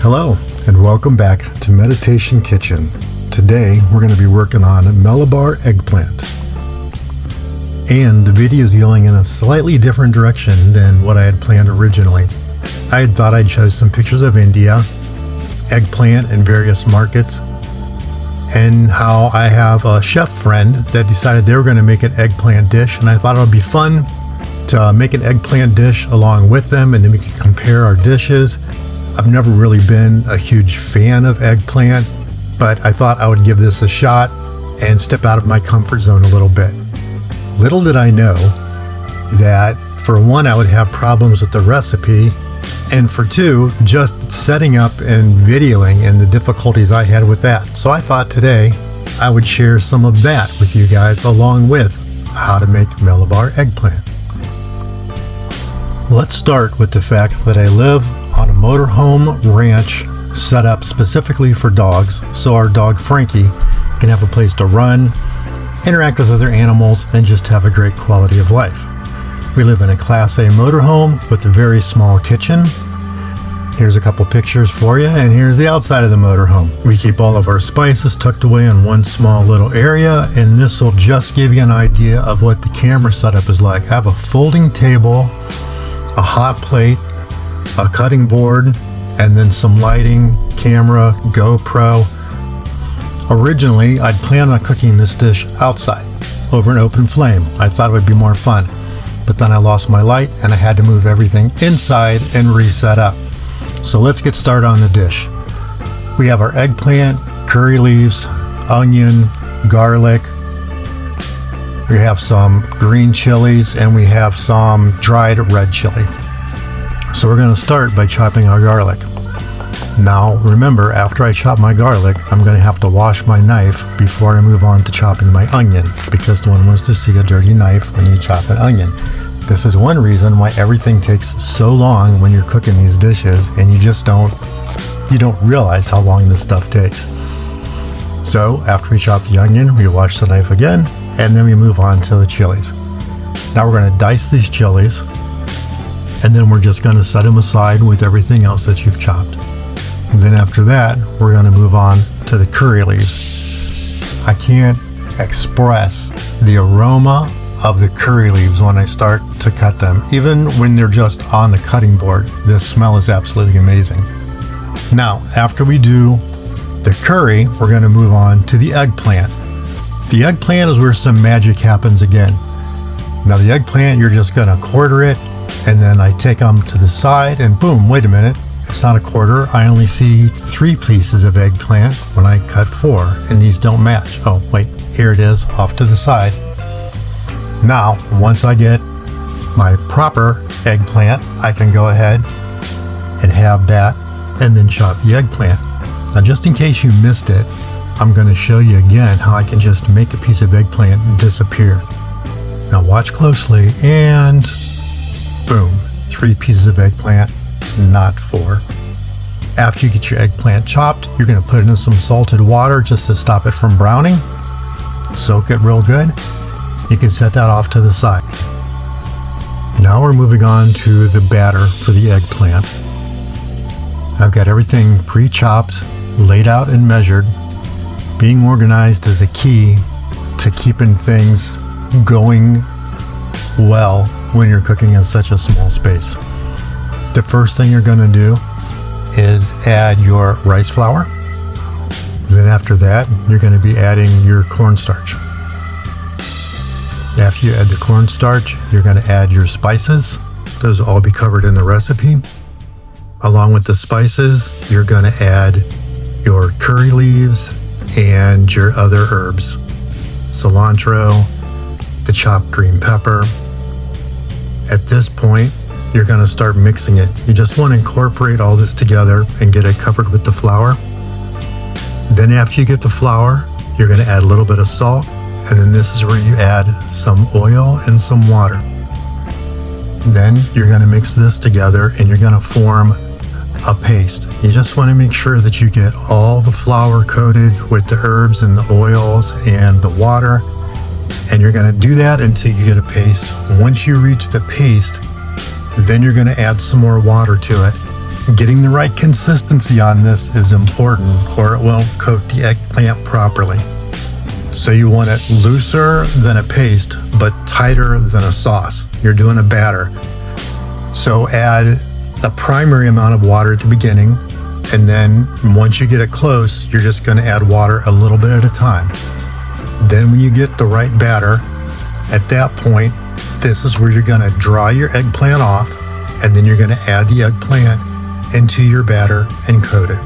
Hello, and welcome back to Meditation Kitchen. Today, we're going to be working on Malabar eggplant. And the video is going in a slightly different direction than what I had planned originally. I had thought I'd show some pictures of India, eggplant in various markets, and how I have a chef friend that decided they were going to make an eggplant dish, and I thought it would be fun to make an eggplant dish along with them, and then we can compare our dishes. I've never really been a huge fan of eggplant, but I thought I would give this a shot and step out of my comfort zone a little bit. Little did I know that for one, I would have problems with the recipe, and for two, just setting up and videoing and the difficulties I had with that. So I thought today I would share some of that with you guys along with how to make Malabar eggplant. Let's start with the fact that I live on a motorhome ranch set up specifically for dogs, so our dog Frankie can have a place to run, interact with other animals, and just have a great quality of life. We live in a Class A motorhome with a very small kitchen. Here's a couple pictures for you, and here's the outside of the motorhome. We keep all of our spices tucked away in one small little area, and this will just give you an idea of what the camera setup is like. I have a folding table, a hot plate, a cutting board, and then some lighting, camera, GoPro. Originally, I'd planned on cooking this dish outside over an open flame. I thought it would be more fun, but then I lost my light and I had to move everything inside and reset up. So let's get started on the dish. We have our eggplant, curry leaves, onion, garlic. We have some green chilies, and we have some dried red chili. So we're going to start by chopping our garlic. Now remember, after I chop my garlic, I'm going to have to wash my knife before I move on to chopping my onion, because no one wants to see a dirty knife when you chop an onion. This is one reason why everything takes so long when you're cooking these dishes, and you don't realize how long this stuff takes. So after we chop the onion, we wash the knife again, and then we move on to the chilies. Now we're going to dice these chilies, and then we're just going to set them aside with everything else that you've chopped. And then after that, we're going to move on to the curry leaves. I can't express the aroma of the curry leaves when I start to cut them. Even when they're just on the cutting board, the smell is absolutely amazing. Now, after we do the curry, we're going to move on to the eggplant. The eggplant is where some magic happens again. Now the eggplant, you're just going to quarter it, and then I take them to the side, and boom, wait a minute, it's not a quarter. I only see 3 pieces of eggplant when I cut 4, and these don't match. Oh, wait, here it is off to the side. Now, once I get my proper eggplant, I can go ahead and have that, and then chop the eggplant. Now, just in case you missed it, I'm going to show you again how I can just make a piece of eggplant disappear. Now watch closely, and boom, 3 pieces of eggplant, not 4. After you get your eggplant chopped, you're going to put it in some salted water just to stop it from browning. Soak it real good. You can set that off to the side. Now we're moving on to the batter for the eggplant. I've got everything pre-chopped, laid out and measured. Being organized is a key to keeping things going well when you're cooking in such a small space. The first thing you're going to do is add your rice flour. Then after that, you're going to be adding your cornstarch. After you add the cornstarch, you're going to add your spices. Those will all be covered in the recipe. Along with the spices, you're going to add your curry leaves and your other herbs. Cilantro, the chopped green pepper. At this point, you're going to start mixing it. You just want to incorporate all this together and get it covered with the flour. Then after you get the flour, you're going to add a little bit of salt, and then this is where you add some oil and some water. Then you're going to mix this together, and you're going to form a paste. You just want to make sure that you get all the flour coated with the herbs and the oils and the water, and you're going to do that until you get a paste. Once you reach the paste, then you're going to add some more water to it, Getting the right consistency on this is important, or it won't coat the eggplant properly. So you want it looser than a paste, but tighter than a sauce. You're doing a batter. So add a primary amount of water at the beginning, and then once you get it close, you're just going to add water a little bit at a time. Then when you get the right batter, at that point, this is where you're going to dry your eggplant off, and then you're going to add the eggplant into your batter and coat it.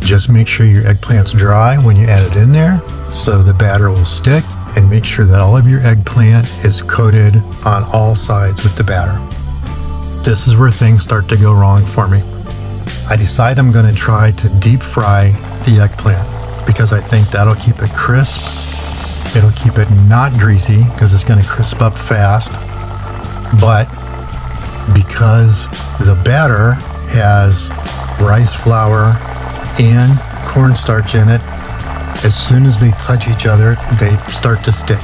Just make sure your eggplant's dry when you add it in there so the batter will stick, and make sure that all of your eggplant is coated on all sides with the batter. This is where things start to go wrong for me. I decide I'm going to try to deep fry the eggplant because I think that'll keep it crisp. It'll keep it not greasy because it's going to crisp up fast. But because the batter has rice flour and cornstarch in it, as soon as they touch each other, they start to stick.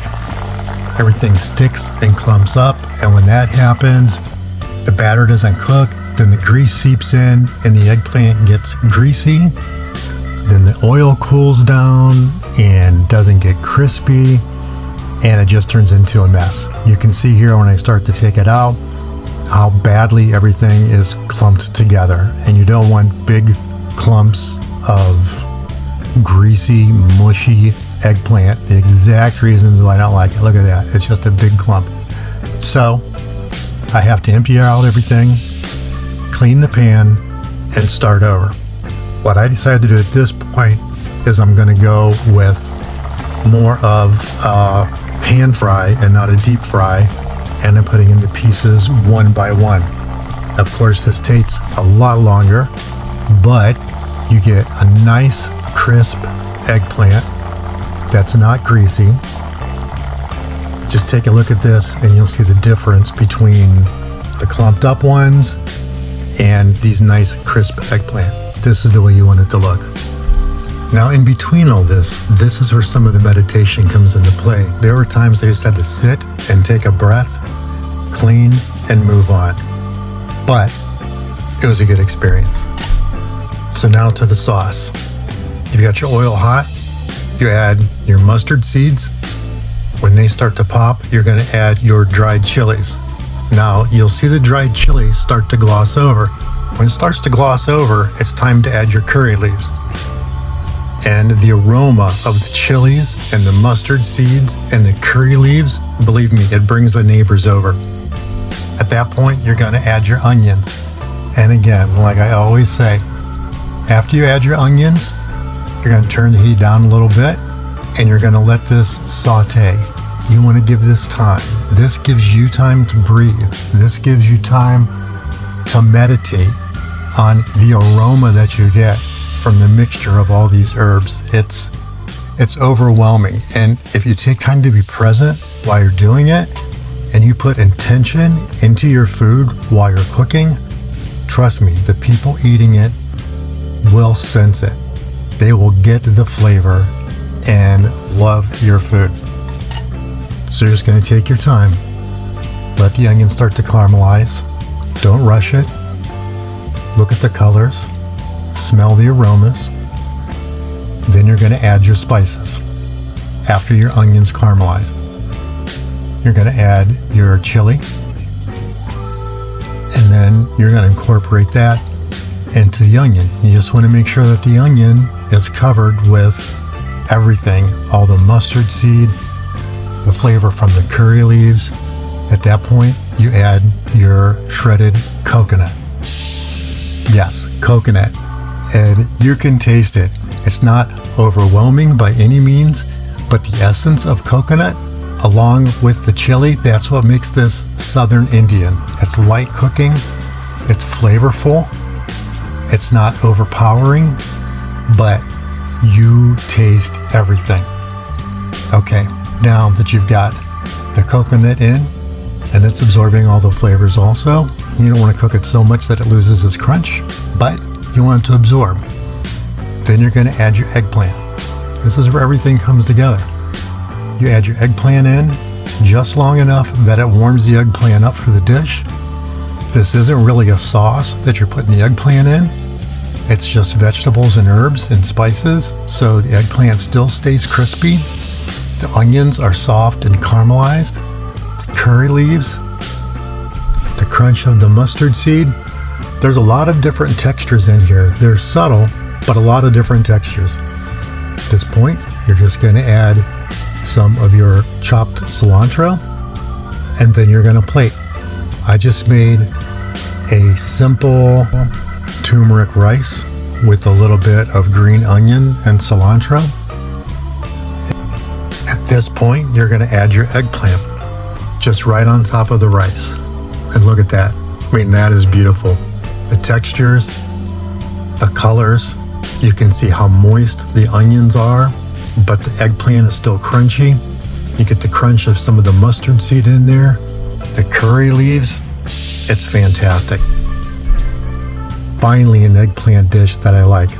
Everything sticks and clumps up, and when that happens, the batter doesn't cook, then the grease seeps in and the eggplant gets greasy. Then the oil cools down and doesn't get crispy, and it just turns into a mess. You can see here when I start to take it out how badly everything is clumped together, and you don't want big clumps of greasy, mushy eggplant. The exact reasons why I don't like it. Look at that. It's just a big clump. So I have to empty out everything, clean the pan, and start over. What I decided to do at this point is I'm going to go with more of a pan fry and not a deep fry, and I'm putting into pieces one by one. Of course, this takes a lot longer, but you get a nice crisp eggplant that's not greasy. Just take a look at this and you'll see the difference between the clumped up ones and these nice crisp eggplant. This is the way you want it to look. Now, in between all this is where some of the meditation comes into play. There were times I just had to sit and take a breath, clean, and move on. But it was a good experience. So now to the sauce. You've got your oil hot. You add your mustard seeds. When they start to pop, you're going to add your dried chilies. Now, you'll see the dried chilies start to gloss over. When it starts to gloss over, it's time to add your curry leaves. And the aroma of the chilies and the mustard seeds and the curry leaves, believe me, it brings the neighbors over. At that point, you're going to add your onions. And again, like I always say, after you add your onions, you're going to turn the heat down a little bit, and you're going to let this saute. You want to give this time. This gives you time to breathe. This gives you time to meditate on the aroma that you get from the mixture of all these herbs. It's overwhelming. And if you take time to be present while you're doing it, and you put intention into your food while you're cooking, trust me, the people eating it will sense it. They will get the flavor and love your food. So you're just going to take your time. Let the onion start to caramelize. Don't rush it. Look at the colors. Smell the aromas. Then you're going to add your spices. After your onions caramelize, you're going to add your chili. And then you're going to incorporate that into the onion. You just want to make sure that the onion is covered with everything, all the mustard seed, the flavor from the curry leaves. At that point, you add your shredded coconut. Yes, coconut. And you can taste it. It's not overwhelming by any means, but the essence of coconut, along with the chili, that's what makes this Southern Indian. It's light cooking, it's flavorful, it's not overpowering, but you taste everything. Okay, now that you've got the coconut in and it's absorbing all the flavors also, you don't want to cook it so much that it loses its crunch, but you want it to absorb. Then you're going to add your eggplant. This is where everything comes together. You add your eggplant in just long enough that it warms the eggplant up for the dish. This isn't really a sauce that you're putting the eggplant in. It's just vegetables and herbs and spices, so the eggplant still stays crispy. The onions are soft and caramelized. The curry leaves, the crunch of the mustard seed. There's a lot of different textures in here. They're subtle, but a lot of different textures. At this point, you're just going to add some of your chopped cilantro, and then you're going to plate. I just made a simple turmeric rice with a little bit of green onion and cilantro. At this point, you're going to add your eggplant just right on top of the rice. And look at that. I mean, that is beautiful. The textures, the colors, you can see how moist the onions are, but the eggplant is still crunchy. You get the crunch of some of the mustard seed in there, the curry leaves. It's fantastic. Finally, an eggplant dish that I like.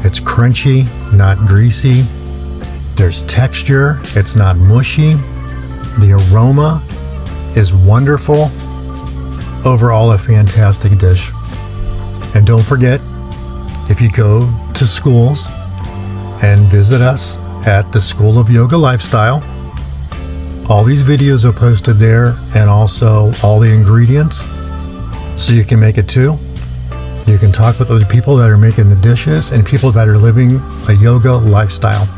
It's crunchy, not greasy. There's texture, it's not mushy. The aroma is wonderful. Overall, a fantastic dish. And don't forget, if you go to schools and visit us at the School of Yoga Lifestyle, all these videos are posted there, and also all the ingredients, so you can make it too. You can talk with other people that are making the dishes and people that are living a yoga lifestyle.